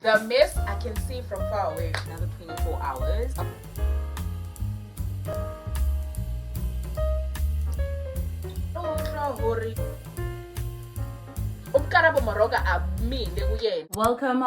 The mist I can see from far away. Another 24 hours.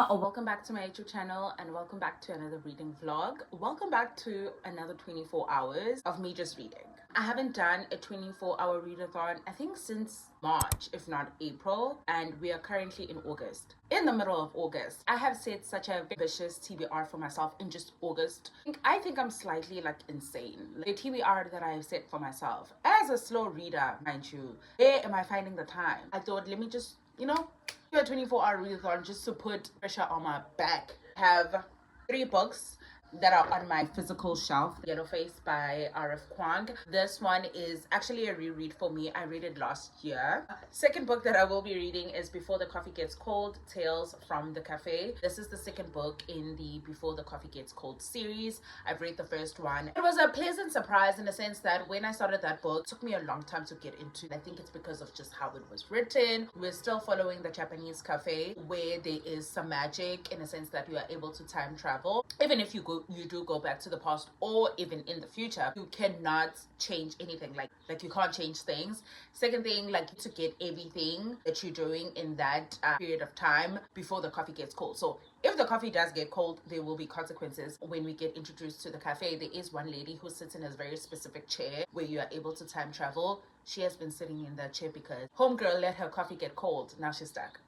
Welcome back to my YouTube channel, and welcome back to another reading vlog. Welcome back to another 24 hours of me just reading. I haven't done a 24-hour readathon I think since March, if not April, and we are currently in August. In the middle of August, I have set such a ambitious TBR for myself in just August. I think I'm slightly insane. The TBR that I have set for myself as a slow reader, mind you, where am I finding the time? I thought, let me just do a 24-hour readathon just to put pressure on my back. I have 3 books that are on my physical shelf. Yellow Face by R.F. Kuang. This one is actually a reread for me. I read it last year. Second book that I will be reading is Before the Coffee Gets Cold, Tales from the Cafe. This is the second book in the Before the Coffee Gets Cold series. I've read the first one. It was a pleasant surprise in the sense that when I started that book, it took me a long time to get into. I think it's because of just how it was written. We're still following the Japanese cafe where there is some magic in a sense that you are able to time travel. Even if you do go back to the past or even in the future, you cannot change anything. Like you can't change things. Second thing, to get everything that you're doing in that period of time before the coffee gets cold. So if the coffee does get cold, there will be consequences. When we get introduced to the cafe, there is one lady who sits in a very specific chair where you are able to time travel. She has been sitting in that chair because homegirl let her coffee get cold. Now she's stuck.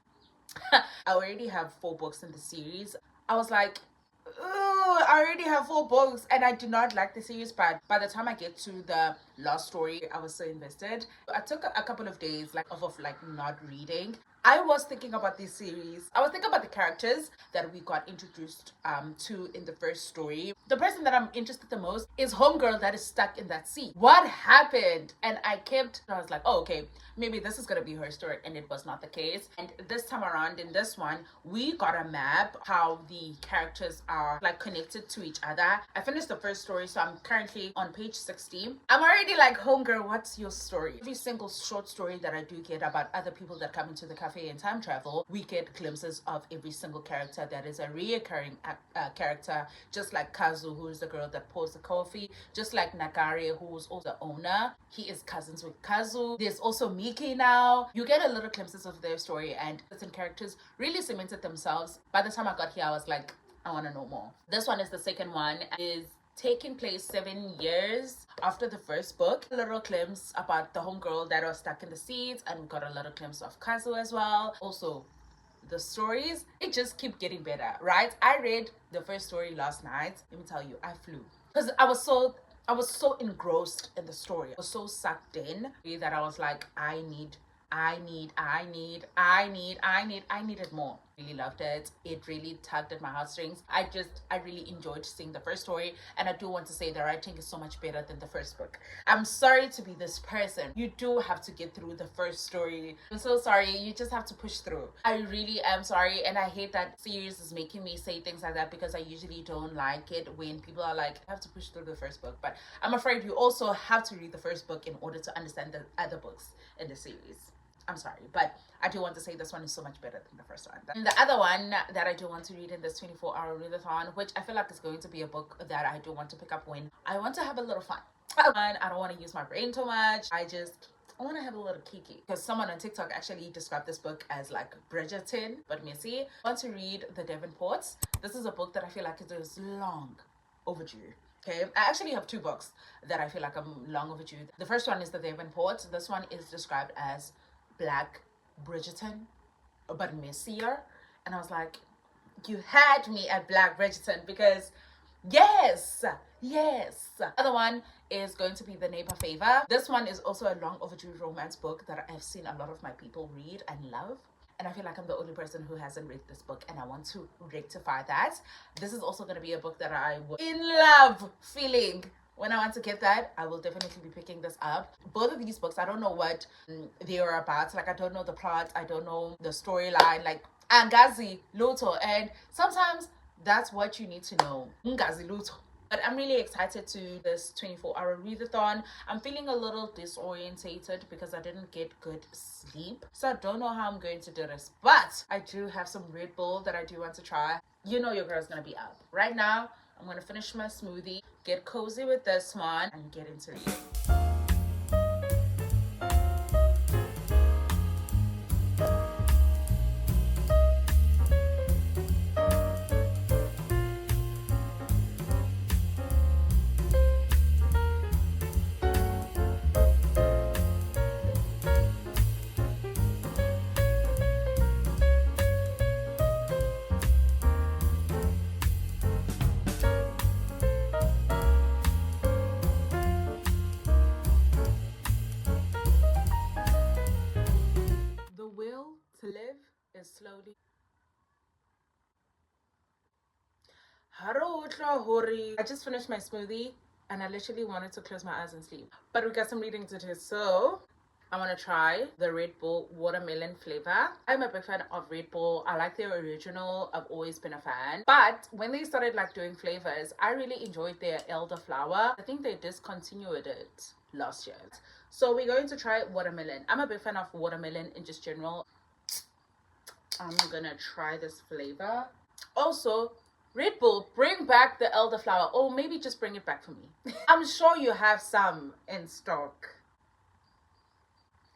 I already have 4 books in the series. I was like, I already have 4 books and I do not like the series, but by the time I get to the last story, I was so invested. I took a couple of days of not reading. I was thinking about this series. I was thinking about the characters that we got introduced to in the first story. The person that I'm interested the most is homegirl that is stuck in that sea. What happened? And I was like, oh, okay, maybe this is gonna be her story, and it was not the case. And this time around in this one, we got a map how the characters are connected to each other. I finished the first story, so I'm currently on page 60. I'm already like, homegirl, what's your story? Every single short story that I do get about other people that come into the cafe and time travel, we get glimpses of every single character that is a reoccurring character, just like Kazu, who is the girl that pours the coffee, just like Nagare, who is also the owner. He is cousins with Kazu. There's also Miki now. You get a little glimpses of their story, and certain characters really cemented themselves. By the time I got here, I was like, I want to know more. This one is the second one. Is taking place 7 years after the first book. A little glimpse about the homegirl that was stuck in the seeds, and we got a little glimpse of Kazu as well. Also, the stories, it just keep getting better, right? I read the first story last night. Let me tell you, I flew because I was so engrossed in the story. I was so sucked in that I was like, I needed more. Really loved it. It really tugged at my heartstrings. I really enjoyed seeing the first story, and I do want to say the writing is so much better than the first book. I'm sorry to be this person. You do have to get through the first story. I'm so sorry. You just have to push through. I really am sorry, and I hate that series is making me say things like that because I usually don't like it when people are like, I have to push through the first book. But I'm afraid you also have to read the first book in order to understand the other books in the series. I'm sorry, but I do want to say this one is so much better than the first one. And the other one that I do want to read in this 24-hour readathon, which I feel like is going to be a book that I do want to pick up when I want to have a little fun. I don't want to use my brain too much. I want to have a little kiki. Because someone on TikTok actually described this book as Bridgerton, but messy. I want to read The Davenports. This is a book that I feel like it is long overdue. Okay, I actually have 2 books that I feel like I'm long overdue. The first one is The Davenports. This one is described as Black Bridgerton, but messier. And I was like, you had me at Black Bridgerton because yes. Other one is going to be The Neighbor Favor. This one is also a long overdue romance book that I've seen a lot of my people read and love. And I feel like I'm the only person who hasn't read this book, and I want to rectify that. This is also going to be a book that I was in love feeling. When I want to get that, I will definitely be picking this up. Both of these books, I don't know what they are about. I don't know the plot. I don't know the storyline. Angazi, Luto. And sometimes that's what you need to know. Ngazi, Luto. But I'm really excited to this 24-hour readathon. I'm feeling a little disorientated because I didn't get good sleep. So I don't know how I'm going to do this. But I do have some Red Bull that I do want to try. You know your girl's gonna be up. Right now, I'm gonna finish my smoothie, get cozy with this one, and get into it. The will to live is slowly. I just finished my smoothie and I literally wanted to close my eyes and sleep. But we got some reading to do, so I want to try the Red Bull watermelon flavor. I'm a big fan of Red Bull. I like their original. I've always been a fan. But when they started like doing flavors, I really enjoyed their elderflower. I think they discontinued it last year. So we're going to try watermelon. I'm a big fan of watermelon in just general. I'm gonna try this flavor. Also, Red Bull, bring back the elderflower, or maybe just bring it back for me. I'm sure you have some in stock.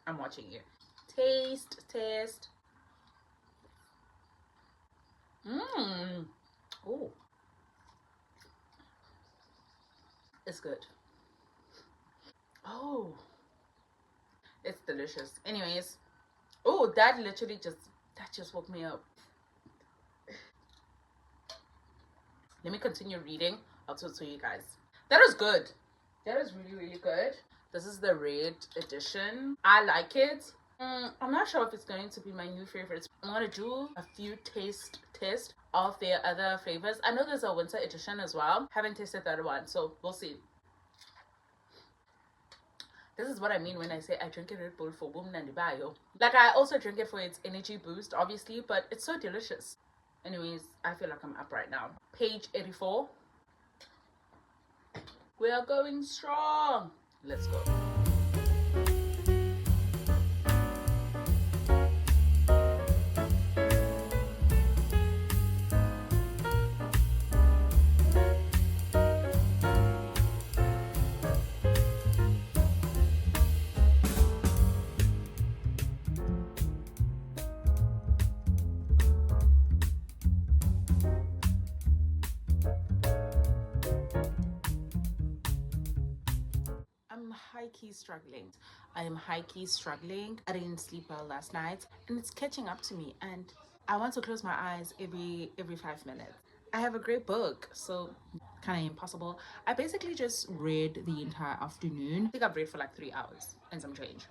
I'm watching you. Taste, taste. Mmm. Oh, it's good. Oh, it's delicious. Anyways, oh, that just woke me up. Let me continue reading. I'll talk to you guys. That is good. That is really, really good. This is the red edition. I like it. I'm not sure if it's going to be my new favorite. I'm going to do a few taste tests of their other flavors. I know there's a winter edition as well. Haven't tasted that one, so we'll see. This is what I mean when I say I drink a Red Bull for boom and bayo. Like, I also drink it for its energy boost, obviously, but it's so delicious. Anyways, I feel like I'm up right now. Page 84. We are going strong. Let's go. I'm high-key struggling. I am high-key struggling. I didn't sleep well last night and it's catching up to me, and I want to close my eyes every 5 minutes. I have a great book, so kind of impossible. I basically just read the entire afternoon. I think I've read for like 3 hours and some change.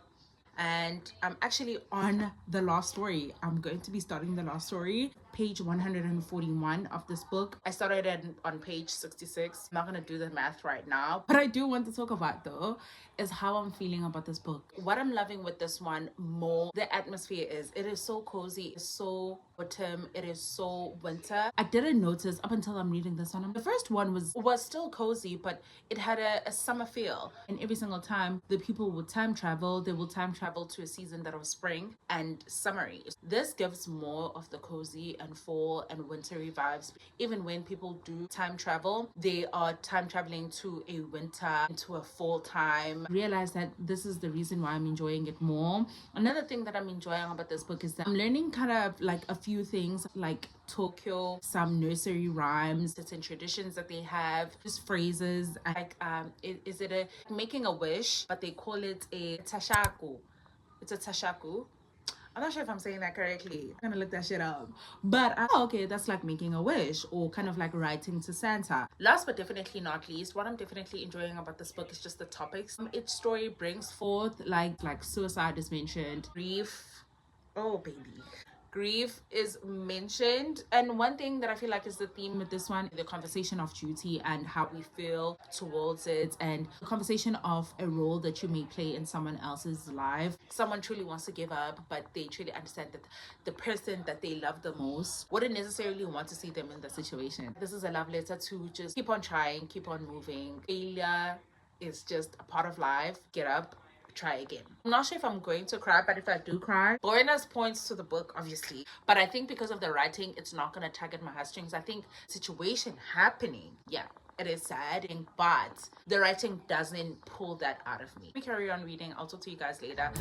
And I'm actually on the last story. I'm going to be starting the last story, page 141 of this book. I started on page 66. I'm not gonna do the math right now, but I do want to talk about though is how I'm feeling about this book. What I'm loving with this one more, the atmosphere is, it is so cozy, it's so autumn, it is so winter. I didn't notice up until I'm reading this one. The first one was still cozy, but it had a summer feel. And every single time the people would time travel, they will time travel to a season that was spring and summery. This gives more of the cozy and fall and wintry vibes. Even when people do time travel, they are time traveling to a winter, into a fall time. Realize that this is the reason why I'm enjoying it more. Another thing that I'm enjoying about this book is that I'm learning kind of like a few things like Tokyo, some nursery rhymes, certain traditions that they have, just phrases like is it a making a wish, but they call it a tashaku. It's a tashaku. I'm not sure if I'm saying that correctly. I'm gonna look that shit up. But okay, that's like making a wish or kind of like writing to Santa. Last but definitely not least, what I'm definitely enjoying about this book is just the topics each story brings forth. Like suicide is mentioned, grief. Oh baby. grief is mentioned. And one thing that I feel like is the theme with this one, the conversation of duty and how we feel towards it, and the conversation of a role that you may play in someone else's life. Someone truly wants to give up, but they truly understand that the person that they love the most wouldn't necessarily want to see them in the situation. This is a love letter to just keep on trying, keep on moving. Failure is just a part of life. Get up, try again. I'm not sure if I'm going to cry, but if I do cry, bonus points to the book, obviously. But I think because of the writing, it's not going to tug at my heartstrings. I think situation happening, yeah, it is sad, but the writing doesn't pull that out of me. Let me carry on reading. I'll talk to you guys later.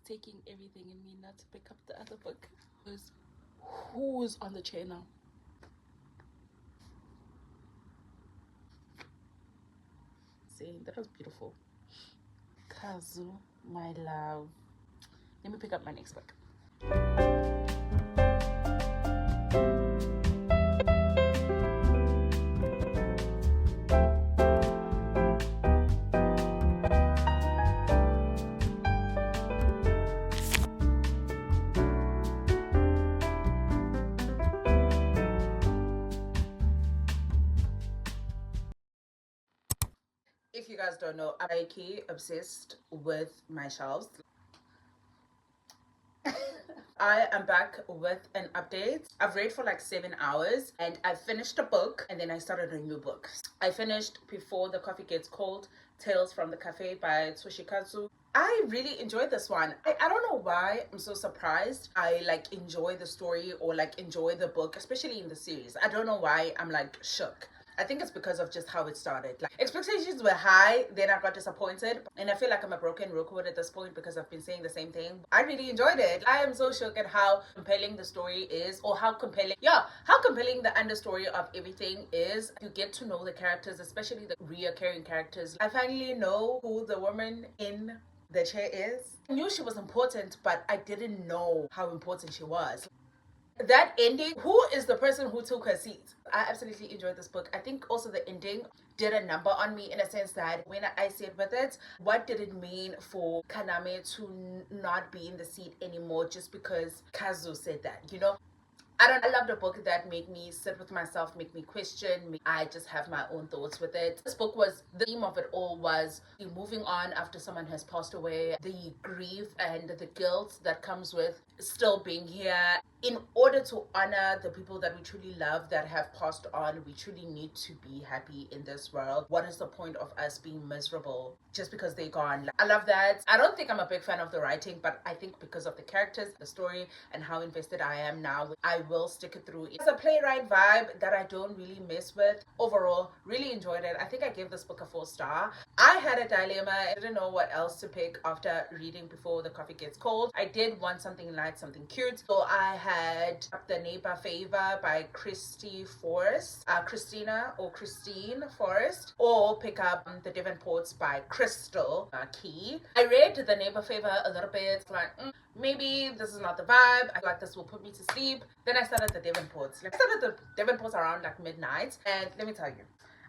Taking everything in me not to pick up the other book. Who's on the chair now? See, that was beautiful. Kazu, my love. Let me pick up my next book. If you guys don't know, I'm obsessed with my shelves. I am back with an update. I've read for like 7 hours and I finished a book and then I started a new book. I finished Before the Coffee Gets Cold, Tales from the Cafe by Toshikazu. I really enjoyed this one. I don't know why I'm so surprised. I like enjoy the story or like enjoy the book, especially in the series. I don't know why I'm like shook. I think it's because of just how it started. Like expectations were high, then I got disappointed, and I feel like I'm a broken record at this point because I've been saying the same thing. I really enjoyed it. I am so shocked at how compelling the story is, or how compelling the understory of everything is. You get to know the characters, especially the reoccurring characters. I finally know who the woman in the chair is. I knew she was important, but I didn't know how important she was. That ending, who is the person who took her seat? I absolutely enjoyed this book. I think also the ending did a number on me in a sense that when I said with it, what did it mean for Kaname to not be in the seat anymore just because Kazu said that, you know? I loved a book that made me sit with myself, make me question. I just have my own thoughts with it. This book was, the theme of it all was moving on after someone has passed away, the grief and the guilt that comes with still being here. In order to honor the people that we truly love that have passed on, we truly need to be happy in this world. What is the point of us being miserable just because they're gone? I love that. I don't think I'm a big fan of the writing, but I think because of the characters, the story, and how invested I am now, I will stick it through. It's a playwright vibe that I don't really mess with. Overall, really enjoyed it. I think I gave this book a 4-star. I had a dilemma. I didn't know what else to pick after reading Before the Coffee Gets Cold. I did want something light, something cute. So I had The Neighbor Favor by Christine Forrest, or pick up The Davenports by Crystal Key. I read The Neighbor Favor a little bit, like maybe this is not the vibe. I feel like this will put me to sleep. Then I started The Davenports. I started The Davenports around like midnight, and let me tell you,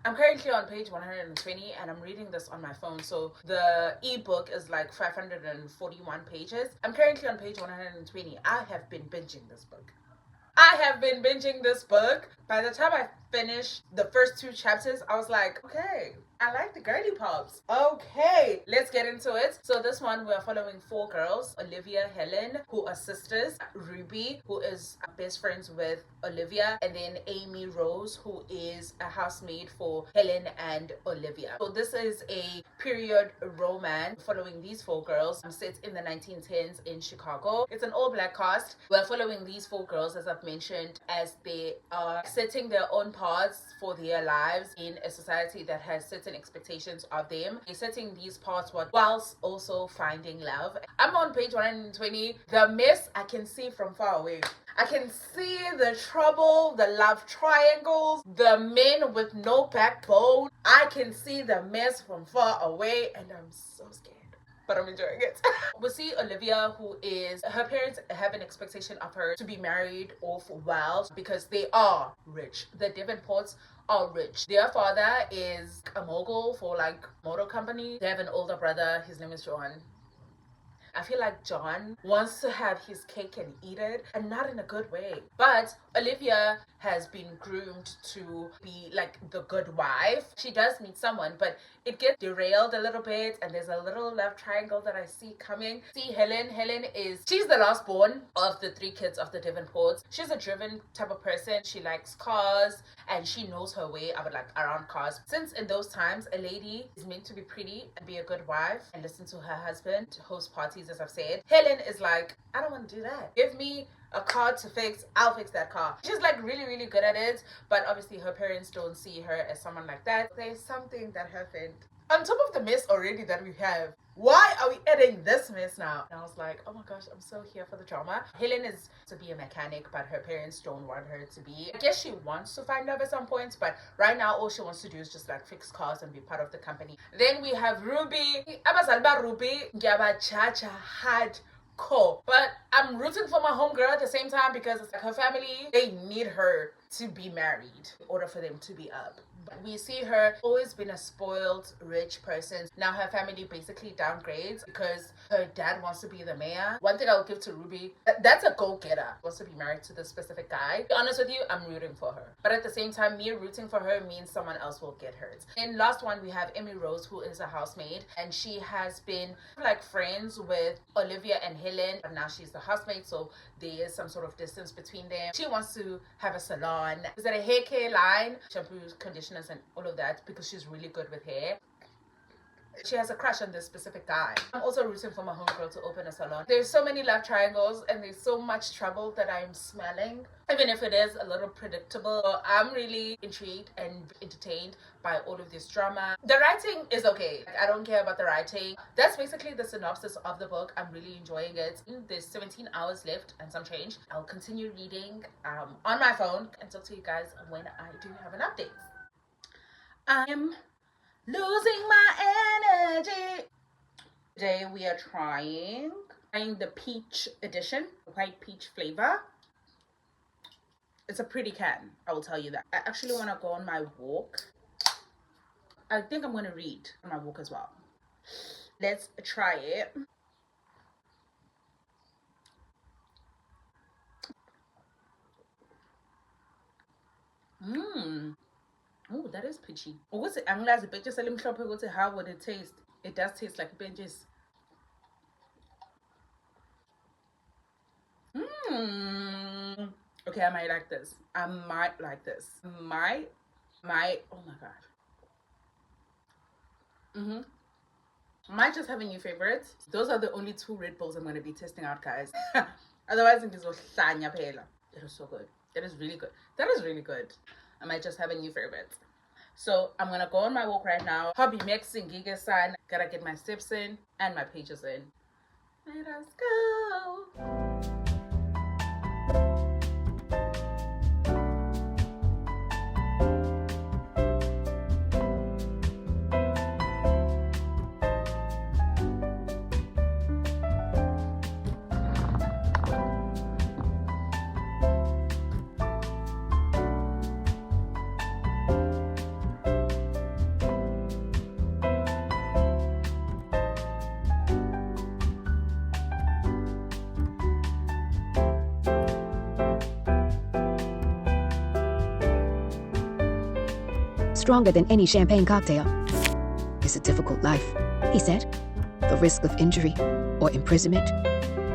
I'm currently on page 120 and I'm reading this on my phone. So the ebook is like 541 pages. I'm currently on page 120. I have been binging this book. By the time I finished the first 2 chapters, I was like, okay, I like the girly pops. Okay, let's get into it. So this one, we're following 4 girls, Olivia, Helen, who are sisters, Ruby, who is best friends with Olivia, and then Amy Rose, who is a housemaid for Helen and Olivia. So this is a period romance following these 4 girls, set in the 1910s in Chicago. It's an all-black cast. We're following these 4 girls, as I've mentioned as they are setting their own paths for their lives in a society that has certain expectations of them. They're setting these paths whilst also finding love. I'm on page 120. The mess I can see from far away. I can see the trouble, the love triangles, the men with no backbone. I can see the mess from far away, and I'm so scared, but I'm enjoying it. We see Olivia, who is, her parents have an expectation of her to be married off well because they are rich. The Davenports are rich. Their father is a mogul for like motor company. They have an older brother. His name is John. I feel like John wants to have his cake and eat it, and not in a good way. But Olivia has been groomed to be like the good wife. She does meet someone, but it gets derailed a little bit, and there's a little love triangle that I see coming. See Helen. She's the last born of the 3 kids of the Davenports. She's a driven type of person. She likes cars, and she knows her way around cars. Since in those times, a lady is meant to be pretty and be a good wife and listen to her husband, host parties, as I've said. Helen is like, I don't want to do that. Give me a car to fix, I'll fix that car. She's like really, really good at it, but obviously her parents don't see her as someone like that. There's something that happened on top of the mess already that we have. Why are we adding this mess now? And I was like, oh my gosh, I'm so here for the drama. Helen is to be a mechanic, but her parents don't want her to be. I guess she wants to find love at some points, but right now all she wants to do is just like fix cars and be part of the company. Then we have Ruby. Ruby, Chacha had cool, but I'm rooting for my homegirl at the same time because it's like her family, they need her to be married in order for them to be up. But we see her always been a spoiled rich person. Now her family basically downgrades because her dad wants to be the mayor. One thing I will give to Ruby, that's a go-getter. Wants to be married to this specific guy. To be honest with you, I'm rooting for her, but at the same time, me rooting for her means someone else will get hurt. And last one, we have Emmy Rose, who is a housemaid, and she has been like friends with Olivia and Helen, but now she's the housemate, so there is some sort of distance between them. She wants to have a salon. Is that a hair care line? Shampoos, conditioners, and all of that because she's really good with hair. She has a crush on this specific guy. I'm also rooting for my homegirl to open a salon. There's so many love triangles and there's so much trouble that I'm smelling. Even if it is a little predictable, I'm really intrigued and entertained by all of this drama. The writing is okay. I don't care about the writing. That's basically the synopsis of the book. I'm really enjoying it. There's 17 hours left and some change. I'll continue reading on my phone and talk to you guys when I do have an update. I'm losing my energy. Today we are trying the peach edition, white peach flavor. It's a pretty can, I will tell you that. I actually want to go on my walk. I think I'm going to read on my walk as well. Let's try it. Oh, that is peachy. What's it? I'm glad the picture selling shop. How would it taste? It does taste like benches. Okay, I might like this. I might like this. Might. Oh my god. Might just have a new favorite. Those are the only 2 Red Bulls I'm going to be testing out, guys. Otherwise, it is so good. It is really good. That is really good. I might just have a new favorite. So I'm gonna go on my walk right now. Hobby mixing, giga sign. Gotta get my steps in and my pages in. Let us go. Stronger than any champagne cocktail. It's a difficult life, he said. The risk of injury or imprisonment,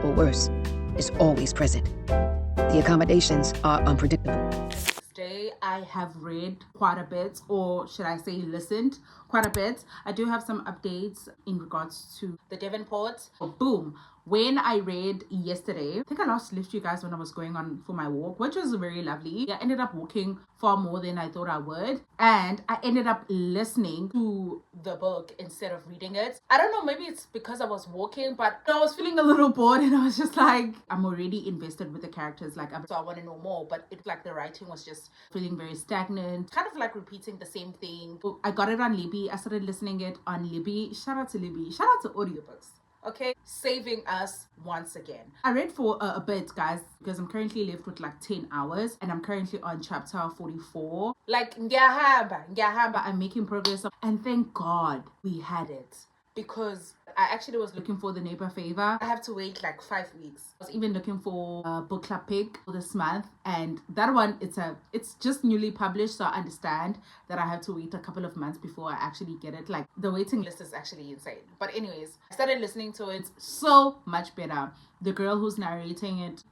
or worse, is always present. The accommodations are unpredictable. Today I have read quite a bit, or should I say listened quite a bit. I do have some updates in regards to the Davenports. Boom. when I read yesterday, I think I last left you guys when I was going on for my walk, which was very lovely. I ended up walking far more than I thought I would, and I ended up listening to the book instead of reading it. I don't know, maybe it's because I was walking, but I was feeling a little bored, and I was just like, I'm already invested with the characters, like, so I want to know more. But it's like the writing was just feeling very stagnant, kind of like repeating the same thing. I got it on Libby. I started listening it on Libby. Shout out to Libby. Shout out to audiobooks. Okay, saving us once again. I read for a bit, guys, because I'm currently left with like 10 hours, and I'm currently on chapter 44. Like, ngiyahamba, I'm making progress, and thank God we had it, because I actually was looking for the neighbor favor. I have to wait like 5 weeks. I was even looking for a book club pick for this month, and that one, it's just newly published, so I understand that I have to wait a couple of months before I actually get it. Like, the waiting list is actually insane. But anyways, I started listening to it. So much better. The girl who's narrating it,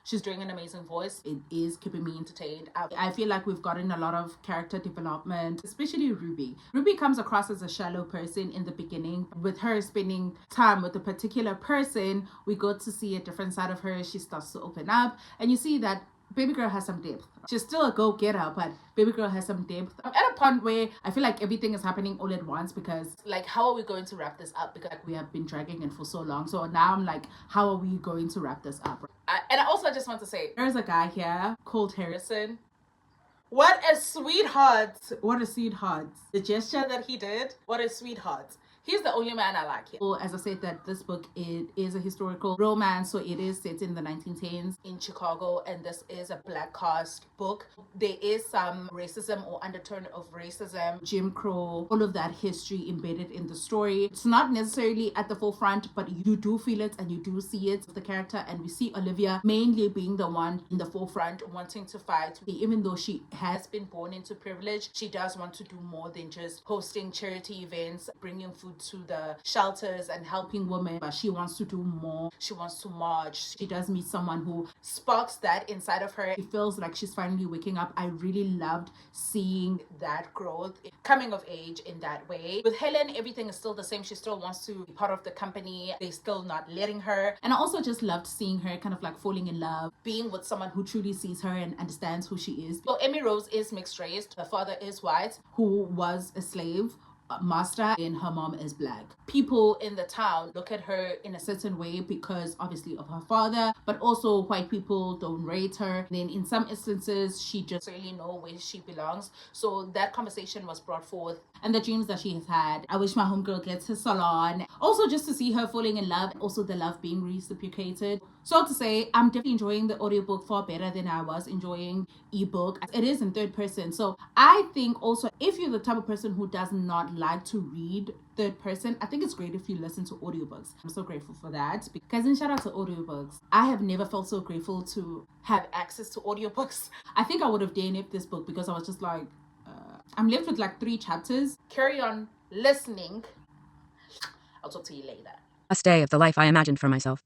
she's doing an amazing voice. It is keeping me entertained. I feel like we've gotten a lot of character development, especially Ruby. Ruby comes across as a shallow person in the beginning. With her spending time with a particular person, we go to see a different side of her. She starts to open up, and you see that baby girl has some depth. She's still a go-getter, but baby girl has some depth. I'm at a point where I feel like everything is happening all at once, because like, how are we going to wrap this up? Because like, we have been dragging it for so long. So now I'm like, how are we going to wrap this up? And I also just want to say, there's a guy here called Harrison. What a sweetheart. What a sweetheart. The gesture that he did, what a sweetheart. He's the only man I like here. So as I said, that this book, it is a historical romance, so it is set in the 1910s in Chicago, and this is a Black cast book. There is some racism or undertone of racism, Jim Crow, all of that history embedded in the story. It's not necessarily at the forefront, but you do feel it and you do see it, the character, and we see Olivia mainly being the one in the forefront, wanting to fight. Even though she has been born into privilege, she does want to do more than just hosting charity events, bringing food to the shelters and helping women, but she wants to do more. She wants to march. She does meet someone who sparks that inside of her. It feels like she's finally waking up. I really loved seeing that growth, coming of age in that way. With Helen, everything is still the same. She still wants to be part of the company. They're still not letting her. And I also just loved seeing her kind of like falling in love, being with someone who truly sees her and understands who she is. So Emmy Rose is mixed race. Her father is white, who was a slave master, and her mom is Black. People in the town look at her in a certain way because obviously of her father, but also white people don't rate her. Then in some instances, she just really know where she belongs. So that conversation was brought forth, and the dreams that she has had. I wish my homegirl gets her salon. Also just to see her falling in love, also the love being reciprocated. So to say, I'm definitely enjoying the audiobook far better than I was enjoying ebook. It is in third person. So I think also, if you're the type of person who does not like to read third person, I think it's great if you listen to audiobooks. I'm so grateful for that. Because in shout out to audiobooks, I have never felt so grateful to have access to audiobooks. I think I would have DNF'd this book because I was just like, I'm left with like 3 chapters. Carry on listening. I'll talk to you later. Last day of the life I imagined for myself.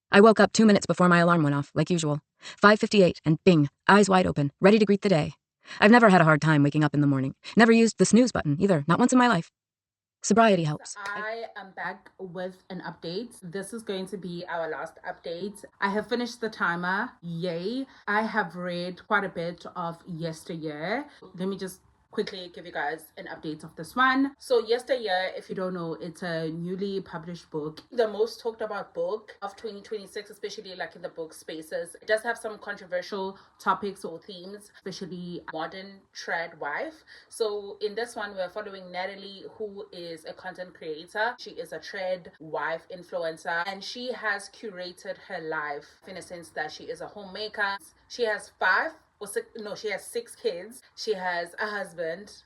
I woke up 2 minutes before my alarm went off, like usual. 5:58, and bing, eyes wide open, ready to greet the day. I've never had a hard time waking up in the morning. Never used the snooze button, either, not once in my life. Sobriety helps. I am back with an update. This is going to be our last update. I have finished the timer. Yay. I have read quite a bit of Yesteryear. Let me just quickly give you guys an update of this one. So Yesteryear, if you don't know, it's a newly published book, the most talked about book of 2026, especially like in the book spaces. It does have some controversial topics or themes, especially modern trad wife. So in this one, we're following Natalie, who is a content creator. She is a trad wife influencer, and she has curated her life in a sense that she is a homemaker. She has she has 6 kids. She has a husband.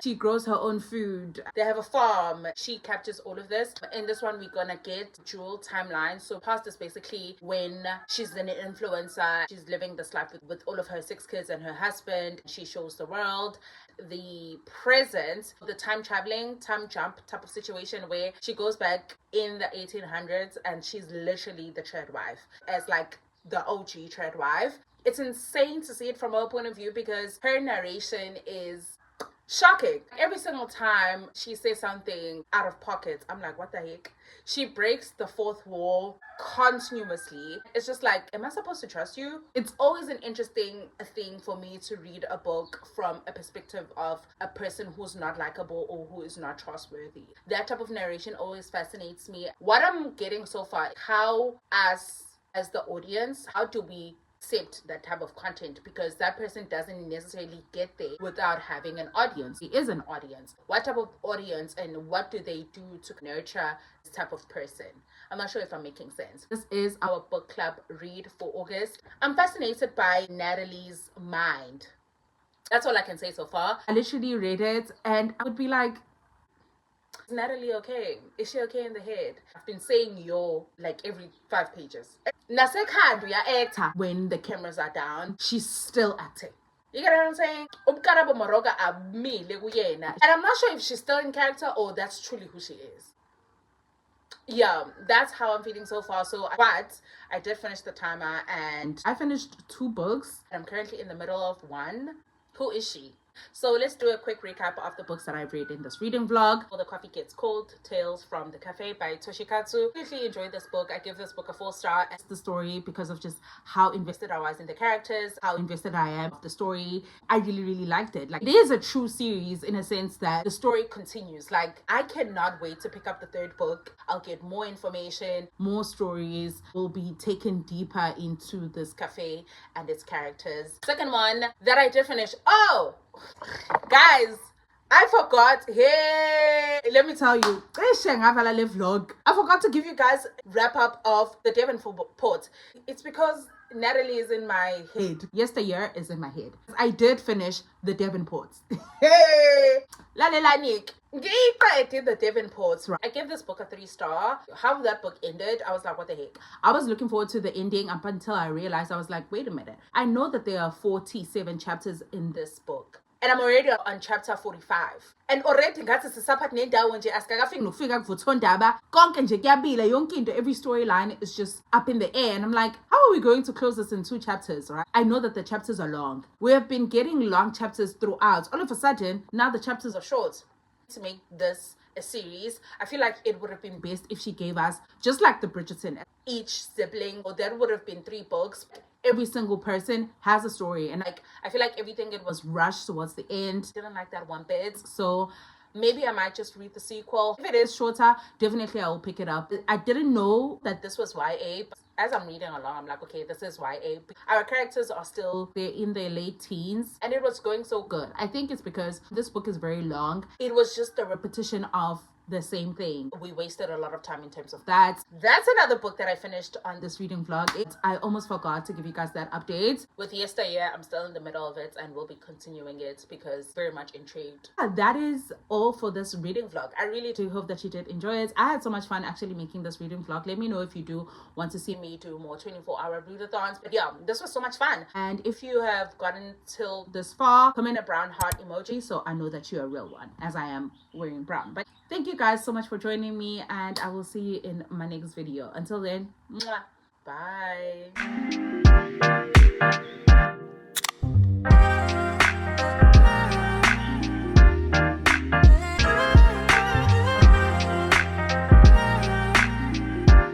She grows her own food. They have a farm. She captures all of this. In this one, we're gonna get dual timeline. So past is basically when she's an influencer. She's living this life with all of her 6 kids and her husband. She shows the world. The present, the time traveling, time jump type of situation where she goes back in the 1800s and she's literally the trad wife as like the OG trad wife. It's insane to see it from her point of view because her narration is Shocking. Every single time she says something out of pocket, I'm like, what the heck? She breaks the fourth wall continuously. It's just like, am I supposed to trust you? It's always an interesting thing for me to read a book from a perspective of a person who's not likable or who is not trustworthy. That type of narration always fascinates me. What I'm getting so far, how as the audience, how do we accept that type of content, because that person doesn't necessarily get there without having an audience. It is an audience. What type of audience and what do they do to nurture this type of person? I'm not sure if I'm making sense. This is our book club read for August. I'm fascinated by Natalie's mind. That's all I can say so far. I literally read it and I would be like, is Natalie okay? Is she okay in the head? I've been saying yo like every 5 pages. When the cameras are down, she's still acting. You get what I'm saying? And I'm not sure if she's still in character or that's truly who she is. Yeah, that's how I'm feeling so far. But I did finish the timer and I finished 2 books. I'm currently in the middle of one. Who is she? So let's do a quick recap of the books that I've read in this reading vlog. The Coffee Gets Cold, Tales from the Cafe by Toshikatsu. I really enjoyed this book. I give this book a 4-star. It's the story because of just how invested I was in the characters, how invested I am of the story. I really liked it. Like, it is a true series in a sense that the story continues. Like, I cannot wait to pick up the 3rd book. I'll get more information, more stories, will be taken deeper into this cafe and its characters. Second one that I did finish. Oh! Guys, I forgot. Hey, let me tell you, I forgot to give you guys wrap up of the Davenports. It's because Natalie is in my head. Yesteryear is in my head. I did finish the Davenports. Hey, Nick. I did the Davenports. Right. I gave this book a 3-star. How that book ended, I was like, what the heck? I was looking forward to the ending up until I realized, I was like, wait a minute. I know that there are 47 chapters in this book. And I'm already on chapter 45. And already ngathi sisapha nendawo nje asikakafiki nokufika kuvuthondaba konke nje kuyabila yonke into, every storyline is just up in the air, and I'm like, how are we going to close this in 2 chapters, right? I know that the chapters are long. We have been getting long chapters throughout. All of a sudden, now the chapters are short. To make this a series, I feel like it would have been best if she gave us, just like the Bridgerton, each sibling, or there would have been 3 books. Every single person has a story, and like, I feel like everything it was rushed towards the end. Didn't like that one bit. So maybe I might just read the sequel. If it is shorter, definitely I will pick it up. I didn't know that this was YA, but as I'm reading along, I'm like, okay, this is YA. Our characters are still, they're in their late teens, and it was going so good. I think it's because this book is very long. It was just a repetition of the same thing. We wasted a lot of time in terms of that. That's another book that I finished on this reading vlog. I almost forgot to give you guys that update. With Yesteryear, I'm still in the middle of it and we'll be continuing it because very much intrigued. That is all for this reading vlog. I really do hope that you did enjoy it. I had so much fun actually making this reading vlog. Let me know if you do want to see me do more 24-hour readathons. But yeah, this was so much fun. And if you have gotten till this far, comment a brown heart emoji so I know that you're a real one, as I am wearing brown. But thank you guys so much for joining me, and I will see you in my next video. Until then, bye.